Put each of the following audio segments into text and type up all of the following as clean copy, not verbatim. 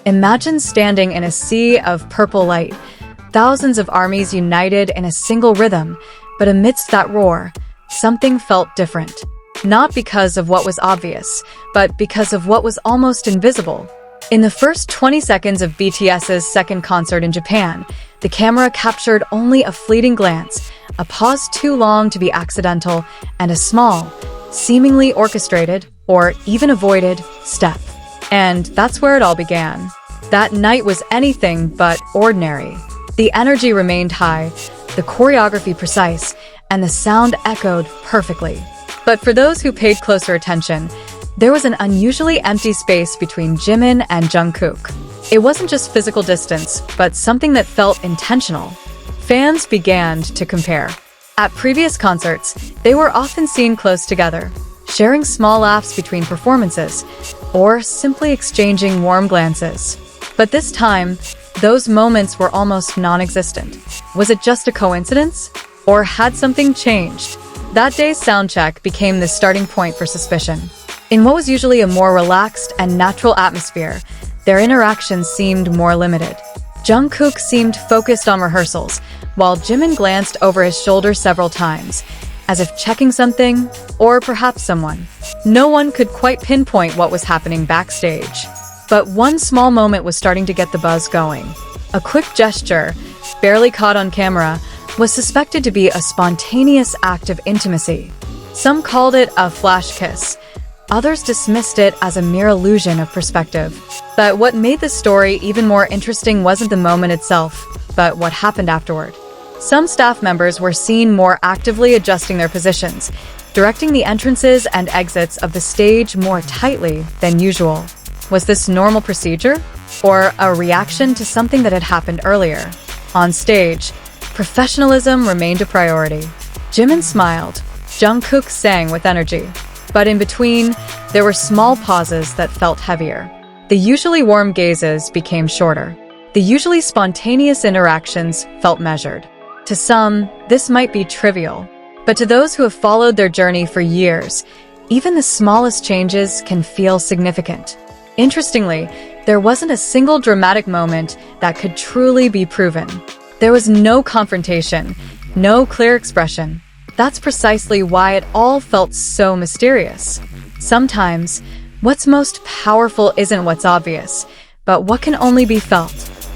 Imagine standing in a sea of purple light, thousands of armies united in a single rhythm, but amidst that roar, something felt different. Not because of what was obvious, but because of what was almost invisible. In the first 20 seconds of BTS's second concert in Japan, the camera captured only a fleeting glance, a pause too long to be accidental, and a small, seemingly orchestrated, or even avoided, step. And that's where it all began. That night was anything but ordinary. The energy remained high, the choreography precise, and the sound echoed perfectly. But for those who paid closer attention, there was an unusually empty space between Jimin and Jungkook. It wasn't just physical distance, but something that felt intentional. Fans began to compare. At previous concerts, they were often seen close together, sharing small laughs between performances, or simply exchanging warm glances. But this time, those moments were almost non-existent. Was it just a coincidence? Or had something changed? That day's soundcheck became the starting point for suspicion. In what was usually a more relaxed and natural atmosphere, their interactions seemed more limited. Jungkook seemed focused on rehearsals, while Jimin glanced over his shoulder several times, as if checking something, or perhaps someone. No one could quite pinpoint what was happening backstage. But one small moment was starting to get the buzz going. A quick gesture, barely caught on camera, was suspected to be a spontaneous act of intimacy. Some called it a flash kiss. Others dismissed it as a mere illusion of perspective. But what made the story even more interesting wasn't the moment itself, but what happened afterward. Some staff members were seen more actively adjusting their positions, directing the entrances and exits of the stage more tightly than usual. Was this normal procedure, or a reaction to something that had happened earlier? On stage, professionalism remained a priority. Jimin smiled. Jungkook sang with energy. But in between, there were small pauses that felt heavier. The usually warm gazes became shorter. The usually spontaneous interactions felt measured. To some, this might be trivial. But to those who have followed their journey for years, even the smallest changes can feel significant. Interestingly, there wasn't a single dramatic moment that could truly be proven. There was no confrontation, no clear expression. That's precisely why it all felt so mysterious. Sometimes, what's most powerful isn't what's obvious, but what can only be felt.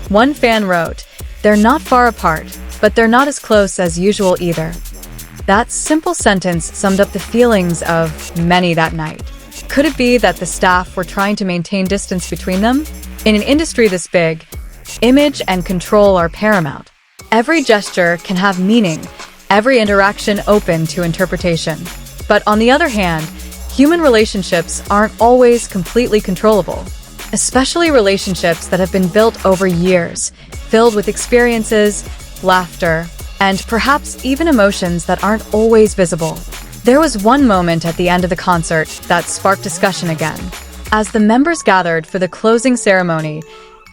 One fan wrote, "They're not far apart, but they're not as close as usual either." That simple sentence summed up the feelings of many that night. Could it be that the staff were trying to maintain distance between them? In an industry this big, image and control are paramount. Every gesture can have meaning, every interaction open to interpretation. But on the other hand, human relationships aren't always completely controllable, especially relationships that have been built over years, filled with experiences, laughter, and perhaps even emotions that aren't always visible. There was one moment at the end of the concert that sparked discussion again. As the members gathered for the closing ceremony,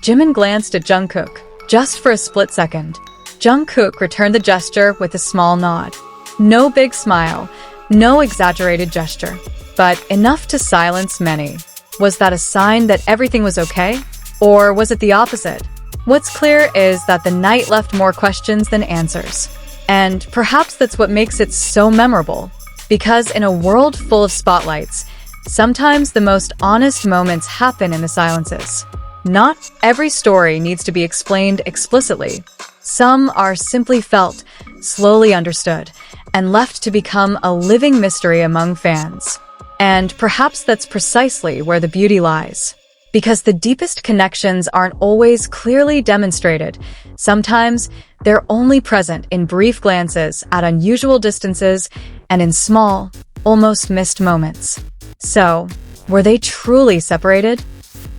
Jimin glanced at Jungkook, just for a split second. Jungkook returned the gesture with a small nod. No big smile, no exaggerated gesture, but enough to silence many. Was that a sign that everything was okay? Or was it the opposite? What's clear is that the night left more questions than answers. And perhaps that's what makes it so memorable. Because in a world full of spotlights, sometimes the most honest moments happen in the silences. Not every story needs to be explained explicitly. Some are simply felt, slowly understood, and left to become a living mystery among fans. And perhaps that's precisely where the beauty lies. Because the deepest connections aren't always clearly demonstrated. Sometimes they're only present in brief glances at unusual distances and in small, almost missed moments. So, were they truly separated?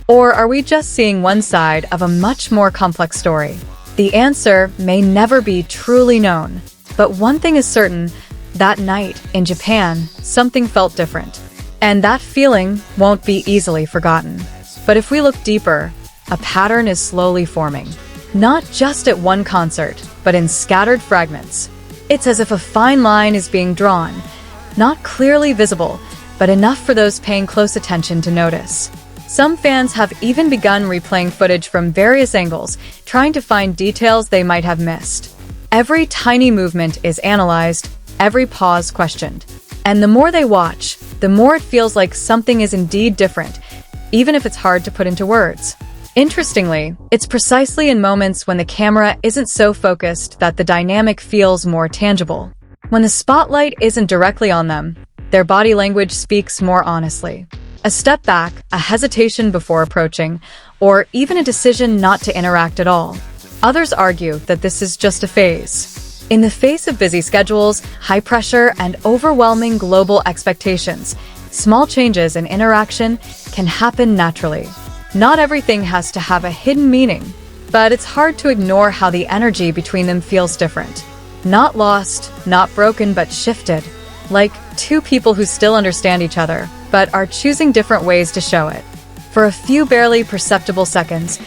Or are we just seeing one side of a much more complex story? The answer may never be truly known. But one thing is certain, that night in Japan, something felt different. And that feeling won't be easily forgotten. But if we look deeper, a pattern is slowly forming. Not just at one concert, but in scattered fragments. It's as if a fine line is being drawn, not clearly visible, but enough for those paying close attention to notice. Some fans have even begun replaying footage from various angles, trying to find details they might have missed. Every tiny movement is analyzed, every pause questioned. And the more they watch, the more it feels like something is indeed different, even if it's hard to put into words. Interestingly, it's precisely in moments when the camera isn't so focused that the dynamic feels more tangible. When the spotlight isn't directly on them, their body language speaks more honestly. A step back, a hesitation before approaching, or even a decision not to interact at all. Others argue that this is just a phase. In the face of busy schedules, high pressure, and overwhelming global expectations, small changes in interaction can happen naturally. Not everything has to have a hidden meaning, but it's hard to ignore how the energy between them feels different. Not lost, not broken, but shifted. Like two people who still understand each other, but are choosing different ways to show it. For a few barely perceptible seconds,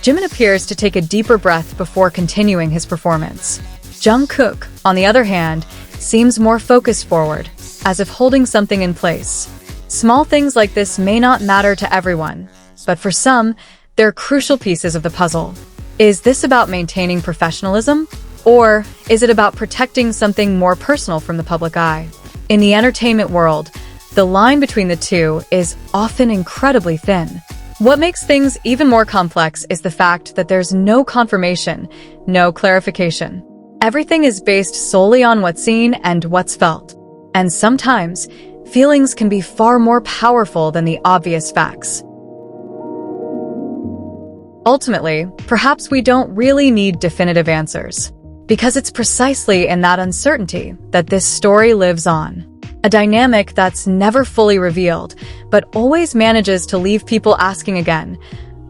Jimin appears to take a deeper breath before continuing his performance. Jungkook, on the other hand, seems more focused forward, as if holding something in place. Small things like this may not matter to everyone, but for some, they're crucial pieces of the puzzle. Is this about maintaining professionalism? Or is it about protecting something more personal from the public eye? In the entertainment world, the line between the two is often incredibly thin. What makes things even more complex is the fact that there's no confirmation, no clarification. Everything is based solely on what's seen and what's felt. And sometimes, feelings can be far more powerful than the obvious facts. Ultimately, perhaps we don't really need definitive answers, because it's precisely in that uncertainty that this story lives on. A dynamic that's never fully revealed, but always manages to leave people asking again,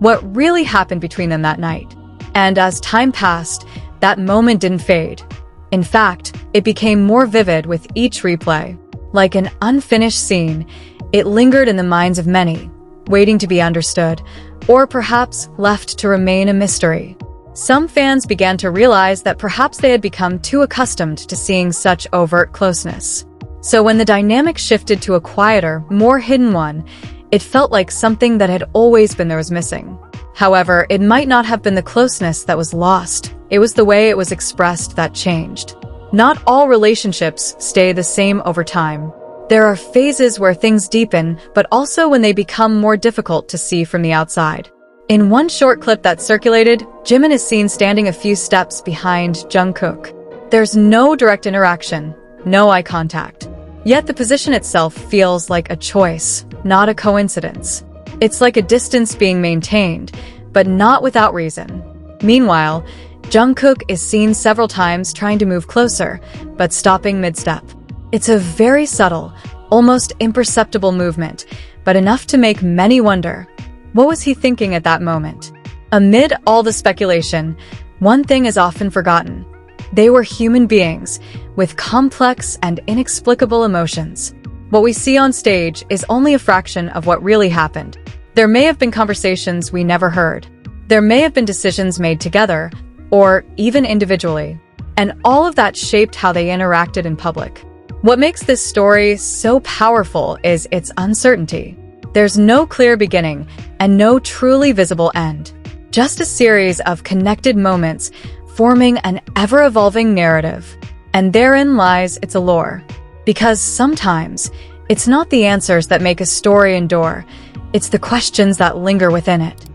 what really happened between them that night? And as time passed, that moment didn't fade. In fact, it became more vivid with each replay. Like an unfinished scene, it lingered in the minds of many, waiting to be understood, or perhaps left to remain a mystery. Some fans began to realize that perhaps they had become too accustomed to seeing such overt closeness. So when the dynamic shifted to a quieter, more hidden one, it felt like something that had always been there was missing. However, it might not have been the closeness that was lost. It was the way it was expressed that changed. Not all relationships stay the same over time. There are phases where things deepen, but also when they become more difficult to see from the outside. In one short clip that circulated, Jimin is seen standing a few steps behind Jungkook. There's no direct interaction, no eye contact. Yet the position itself feels like a choice, not a coincidence. It's like a distance being maintained, but not without reason. Meanwhile, Jungkook is seen several times trying to move closer, but stopping mid-step. It's a very subtle, almost imperceptible movement, but enough to make many wonder, what was he thinking at that moment? Amid all the speculation, one thing is often forgotten. They were human beings, with complex and inexplicable emotions. What we see on stage is only a fraction of what really happened. There may have been conversations we never heard. There may have been decisions made together, or even individually. And all of that shaped how they interacted in public. What makes this story so powerful is its uncertainty. There's no clear beginning and no truly visible end. Just a series of connected moments forming an ever-evolving narrative. And therein lies its allure. Because sometimes, it's not the answers that make a story endure, it's the questions that linger within it.